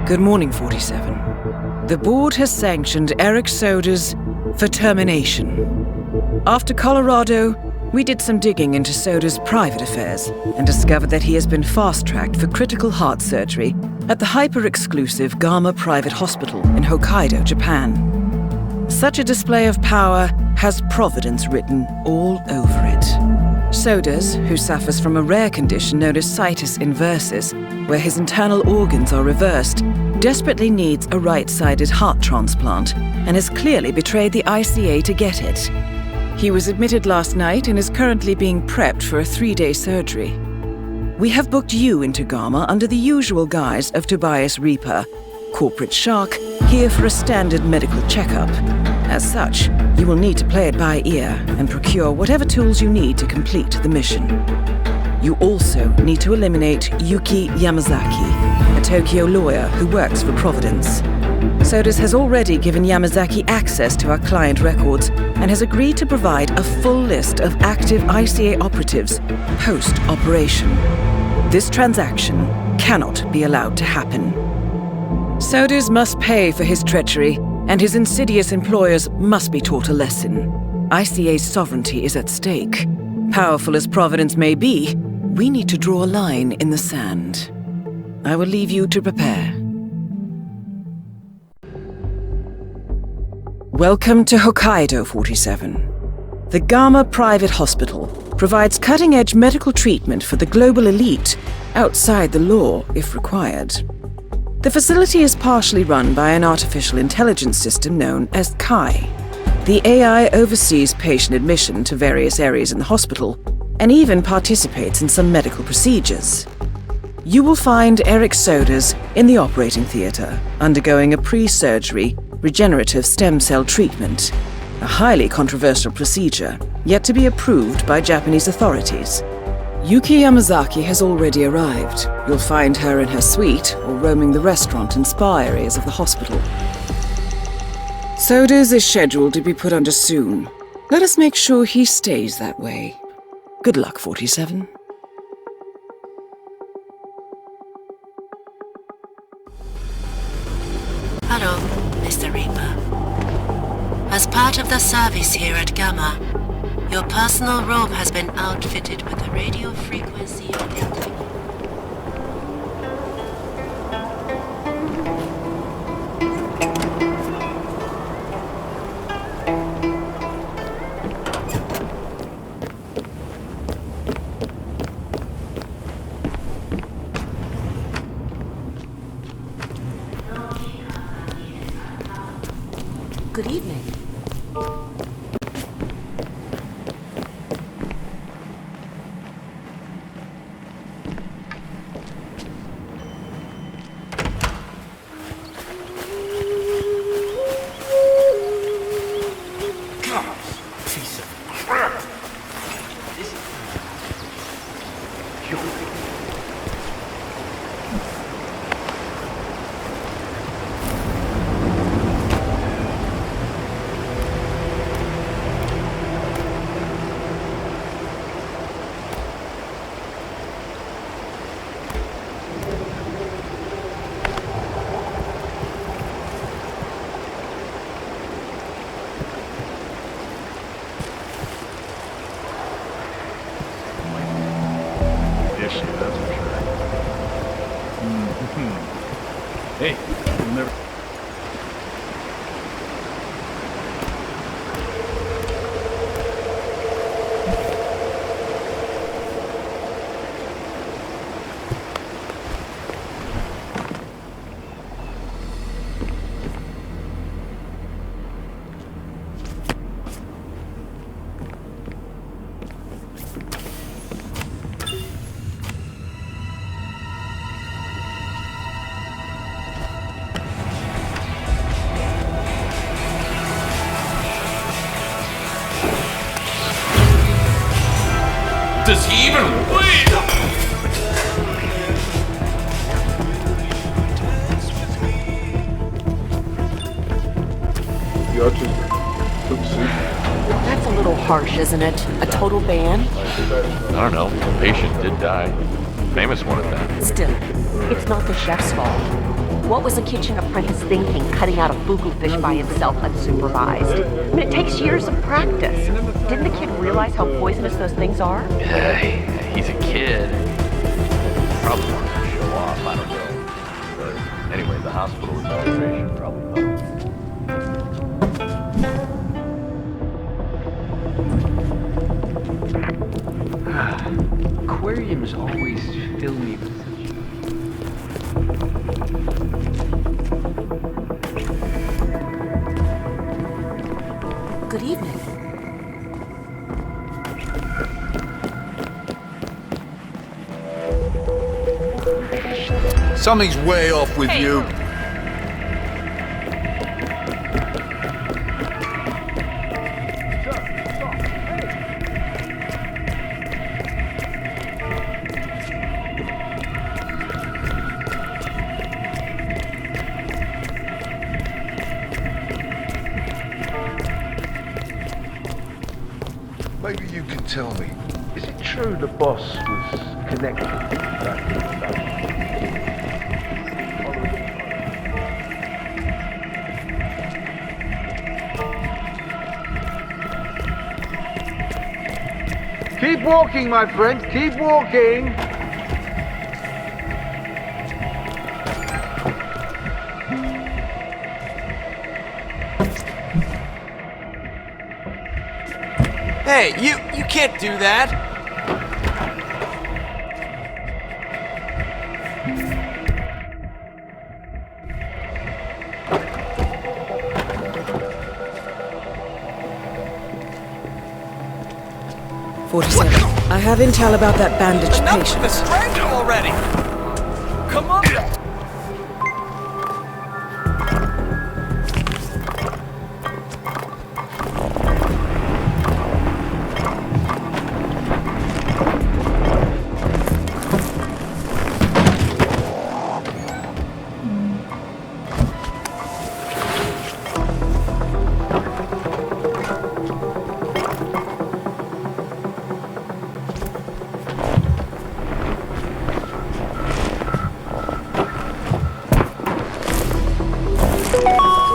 Good morning, 47. The board has sanctioned Eric Soda's for termination. After Colorado, we did some digging into Soda's private affairs and discovered that he has been fast-tracked for critical heart surgery at the hyper-exclusive Gama Private Hospital in Hokkaido, Japan. Such a display of power has Providence written all over it. Sodas, who suffers from a rare condition known as situs inversus, where his internal organs are reversed, desperately needs a right-sided heart transplant and has clearly betrayed the ICA to get it. He was admitted last night and is currently being prepped for a 3-day surgery. We have booked you into Gama under the usual guise of Tobias Reaper, corporate shark, here for a standard medical checkup. As such, you will need to play it by ear and procure whatever tools you need to complete the mission. You also need to eliminate Yuki Yamazaki, a Tokyo lawyer who works for Providence. Sodas has already given Yamazaki access to our client records and has agreed to provide a full list of active ICA operatives post-operation. This transaction cannot be allowed to happen. Sodas must pay for his treachery, and his insidious employers must be taught a lesson. ICA's sovereignty is at stake. Powerful as Providence may be, we need to draw a line in the sand. I will leave you to prepare. Welcome to Hokkaido, 47. The Gama Private Hospital provides cutting-edge medical treatment for the global elite, outside the law if required. The facility is partially run by an artificial intelligence system known as Kai. The AI oversees patient admission to various areas in the hospital and even participates in some medical procedures. You will find Eric Sodas in the operating theater, undergoing a pre-surgery regenerative stem cell treatment, a highly controversial procedure, yet to be approved by Japanese authorities. Yuki Yamazaki has already arrived. You'll find her in her suite or roaming the restaurant and spa areas of the hospital. Sodas is scheduled to be put under soon. Let us make sure he stays that way. Good luck, 47. Hello, Mr. Reaper. As part of the service here at Gamma, your personal robe has been outfitted with a radio frequency identifier. Good evening. Piece of crap. That's for sure. Hey, you'll never... Does he even wait? The archers took suit. That's a little harsh, isn't it? A total ban? I don't know. The patient did die. Famous one at that. Still, it's not the chef's fault. What was a kitchen apprentice thinking, cutting out a fugu fish by himself unsupervised? I mean, it takes years of practice. Didn't the kid realize how poisonous those things are? Yeah, he's a kid. Probably wanted to show off, I don't know. But anyway, the hospital administration probably thought. Aquariums always fill me with such... Good evening. Something's way off with you. Maybe you can tell me, is it true the boss was connected to that? Keep walking, my friend, keep walking! Hey, you can't do that! I have intel about that bandaged patient. Enough with the strangle already! Come on!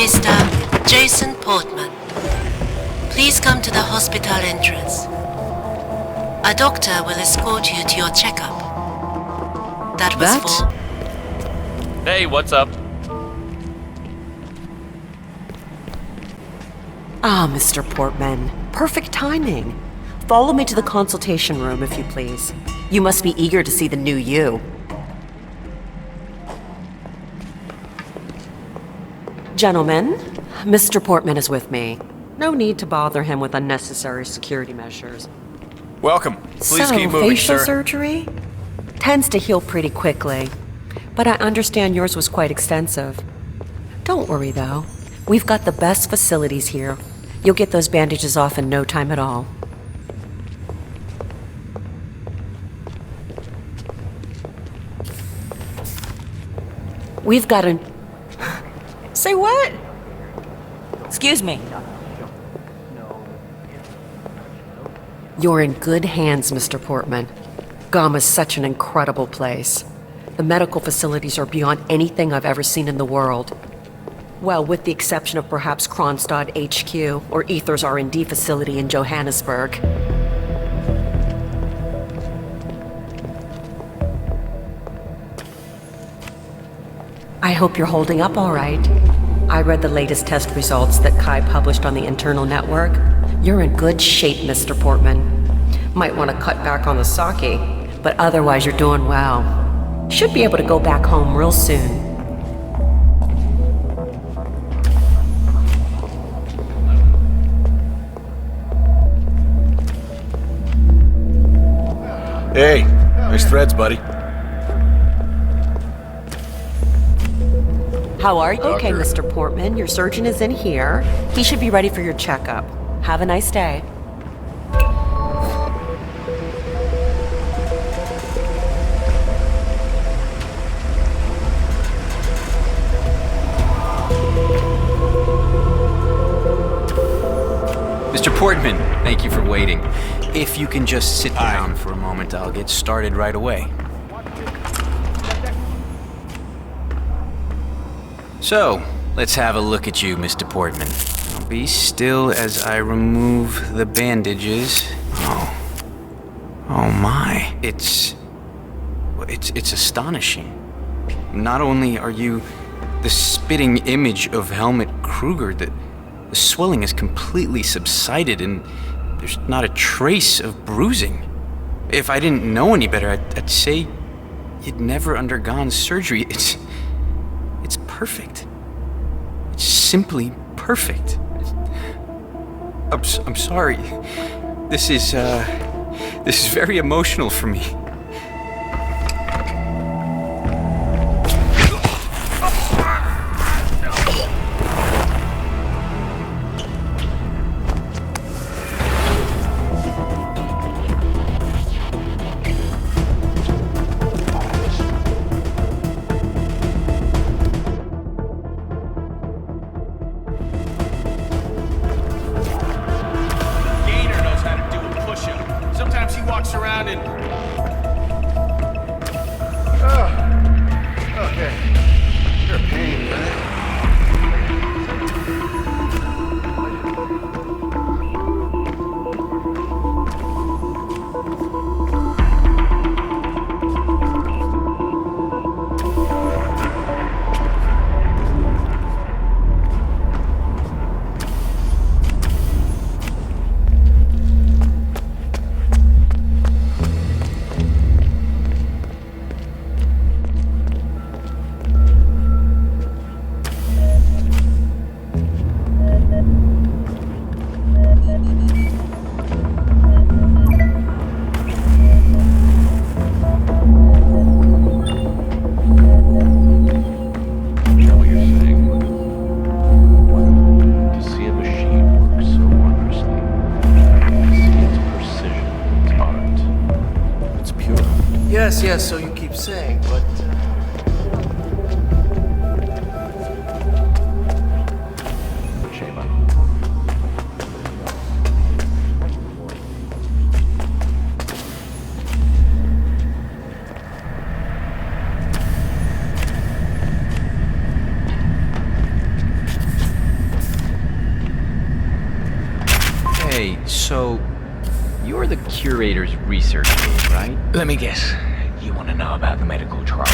Mr. Jason Portman, please come to the hospital entrance. A doctor will escort you to your checkup. That was for... Hey, what's up? Ah, Mr. Portman. Perfect timing. Follow me to the consultation room, if you please. You must be eager to see the new you. Gentlemen, Mr. Portman is with me. No need to bother him with unnecessary security measures. Welcome. Please keep moving, facial sir. surgery? Tends to heal pretty quickly. But I understand yours was quite extensive. Don't worry, though. We've got the best facilities here. You'll get those bandages off in no time at all. We've got an... Say what? Excuse me. You're in good hands, Mr. Portman. Gama's such an incredible place. The medical facilities are beyond anything I've ever seen in the world. Well, with the exception of perhaps Kronstadt HQ or Ether's R&D facility in Johannesburg. I hope you're holding up all right. I read the latest test results that Kai published on the internal network. You're in good shape, Mr. Portman. Might want to cut back on the sake, but otherwise you're doing well. Should be able to go back home real soon. Hey, nice threads, buddy. How are you? Okay, Mr. Portman, your surgeon is in here. He should be ready for your checkup. Have a nice day. Mr. Portman, thank you for waiting. If you can just sit down for a moment, I'll get started right away. So, let's have a look at you, Mr. Portman. Be still as I remove the bandages. Oh my. It's astonishing. Not only are you the spitting image of Helmut Kruger, the swelling has completely subsided and there's not a trace of bruising. If I didn't know any better, I'd say you'd never undergone surgery. It's perfect. It's simply perfect. I'm sorry. This is very emotional for me. Yes, so you keep saying, but... Shema. Hey, so you're the curator's research aide, right? Let me guess. You want to know about the medical trial?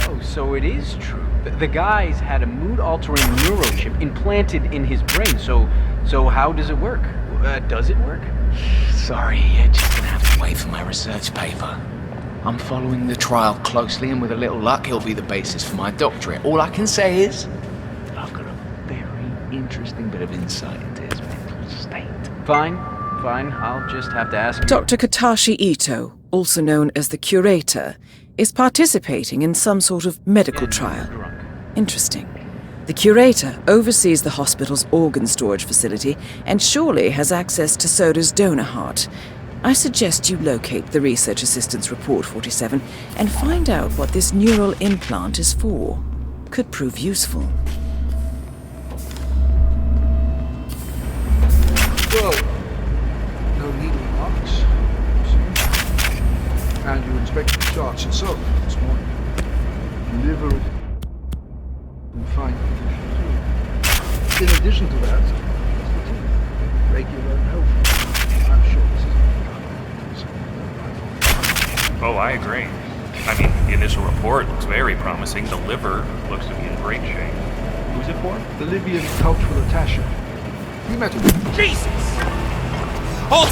Oh, so it is true. The guy's had a mood-altering neurochip implanted in his brain, so how does it work? Does it work? Sorry, you're just gonna have to wait for my research paper. I'm following the trial closely, and with a little luck, it'll be the basis for my doctorate. All I can say is, I've got a very interesting bit of insight into his mental state. Fine. I'll just have to ask you. Dr. Katashi Ito, also known as the Curator, is participating in some sort of medical trial. Interesting. The Curator oversees the hospital's organ storage facility and surely has access to Soda's donor heart. I suggest you locate the Research Assistant's Report 47 and find out what this neural implant is for. Could prove useful. Well, no needle marks. And you inspected the charts yourself this morning. Liver in fine condition too. In addition to that, regular and healthy. I'm sure this is Oh, I agree. I mean, the initial report looks very promising. The liver looks to be in great shape. Who's it for? the Libyan cultural attaché. You met him. Jesus! Hold!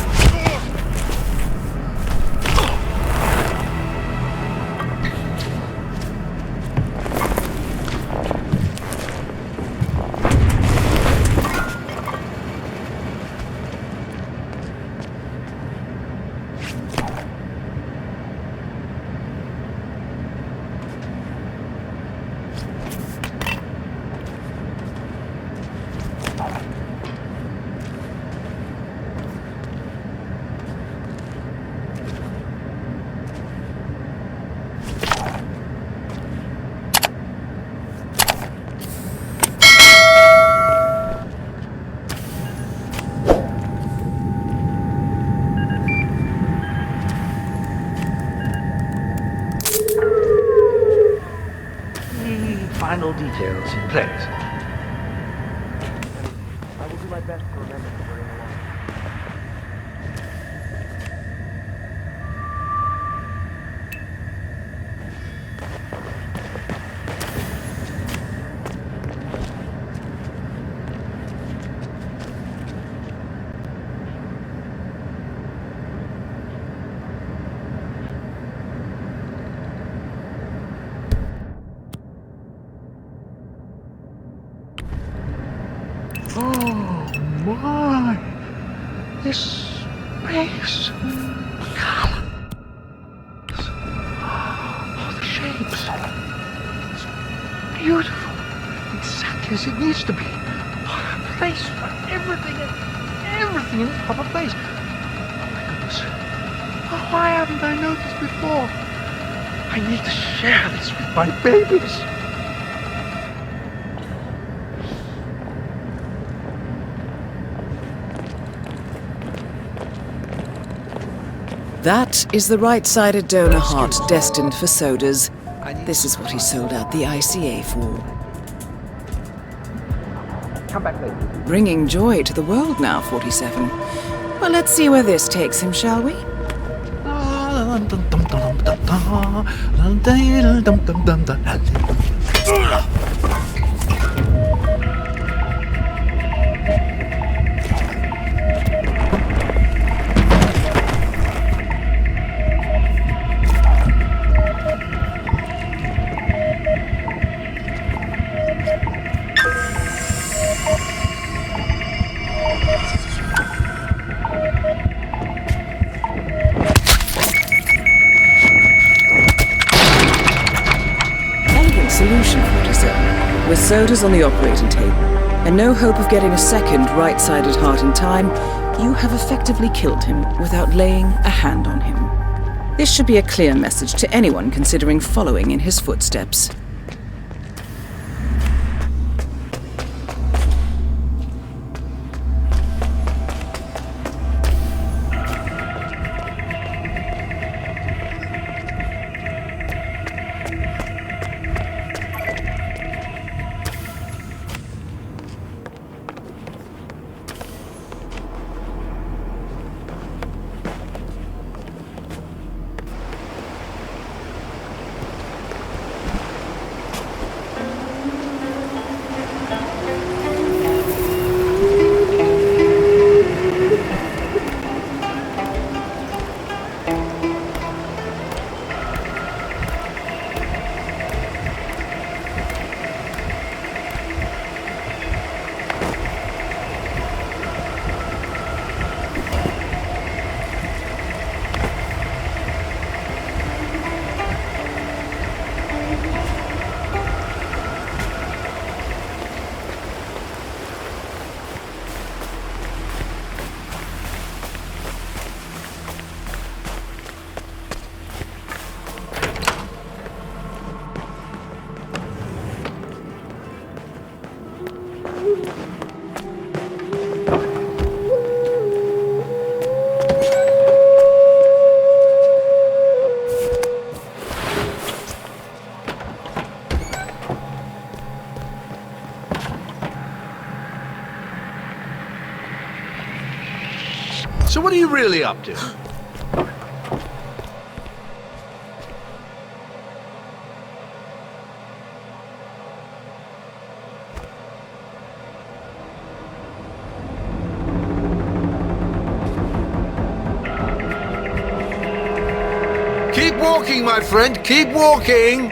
final details in place. I will do my best to remember to bring along. My, this space, the color, oh, the shapes, it's beautiful, exactly as it needs to be. A place for everything in its proper place. Oh my goodness, oh, why haven't I noticed before? I need to share this with my babies. That is the right-sided donor heart destined for sodas. This is what he sold out the ICA for. Come back later. Bringing joy to the world now, 47. Well, let's see where this takes him, shall we? Solution, 47. With sodas on the operating table, and no hope of getting a second right-sided heart in time, you have effectively killed him without laying a hand on him. This should be a clear message to anyone considering following in his footsteps. So what are you really up to? Keep walking, my friend. Keep walking.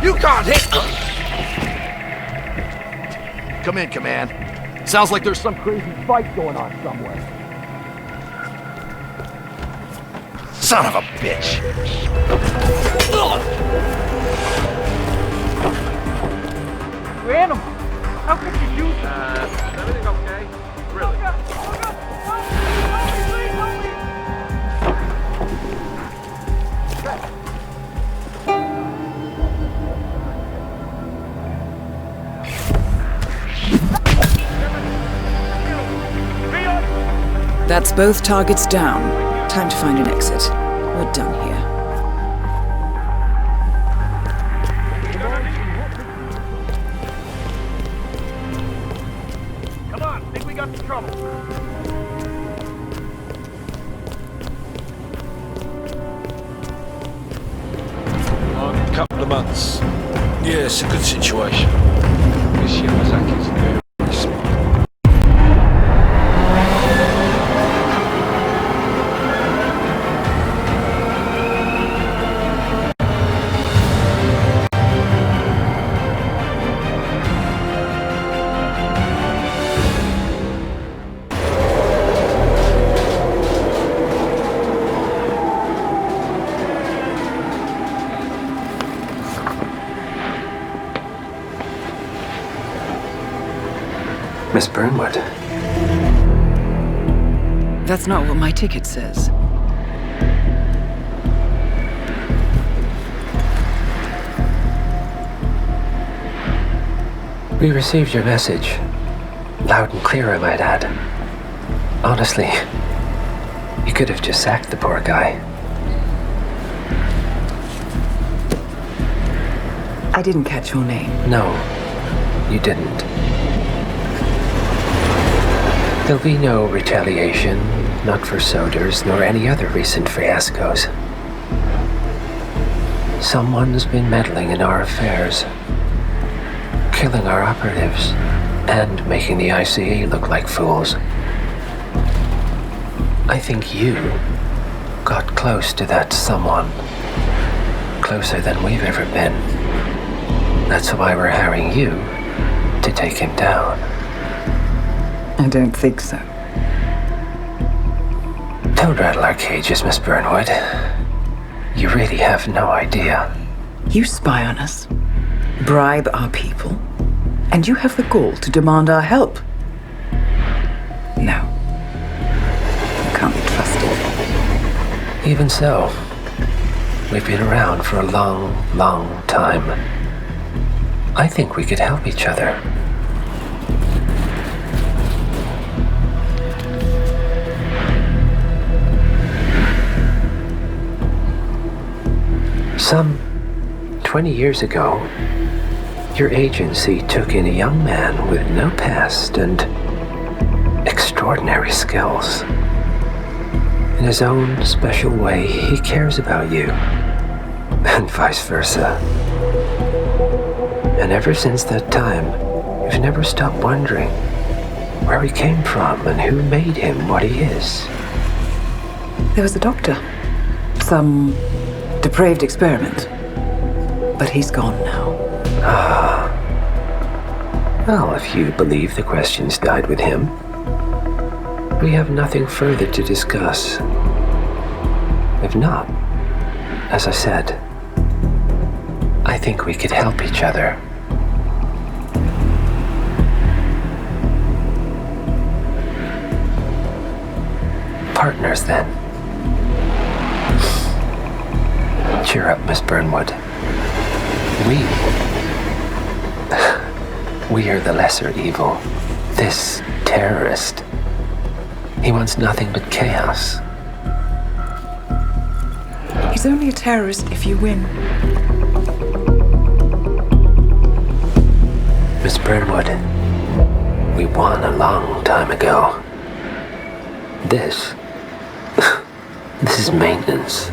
You can't hit. Come in, Command. Sounds like there's some crazy fight going on somewhere. Son of a bitch! You animal! How could you do that? Is everything okay? Really? That's both targets down. Time to find an exit. We're done here. months. Yeah, it's a good situation. This Yamazaki's very smart. Miss Burnwood. That's not what my ticket says. We received your message. Loud and clear, I might add. Honestly, you could have just sacked the poor guy. I didn't catch your name. No, you didn't. There'll be no retaliation, not for Soders, nor any other recent fiascos. Someone's been meddling in our affairs, killing our operatives, and making the ICE look like fools. I think you got close to that someone. Closer than we've ever been. That's why we're hiring you to take him down. I don't think so. Don't rattle our cages, Miss Burnwood. You really have no idea. You spy on us, bribe our people, and you have the gall to demand our help. No. You can't be trusted. Even so, we've been around for a long, long time. I think we could help each other. Some 20 years ago, your agency took in a young man with no past and extraordinary skills. In his own special way, he cares about you, and vice versa. And ever since that time, you've never stopped wondering where he came from and who made him what he is. There was a doctor. Some depraved experiment. But he's gone now. Ah. Well, if you believe the questions died with him, we have nothing further to discuss. If not, as I said, I think we could help each other. Partners, then. Cheer up, Miss Burnwood. We are the lesser evil. This terrorist. He wants nothing but chaos. He's only a terrorist if you win. Miss Burnwood, we won a long time ago. This is maintenance.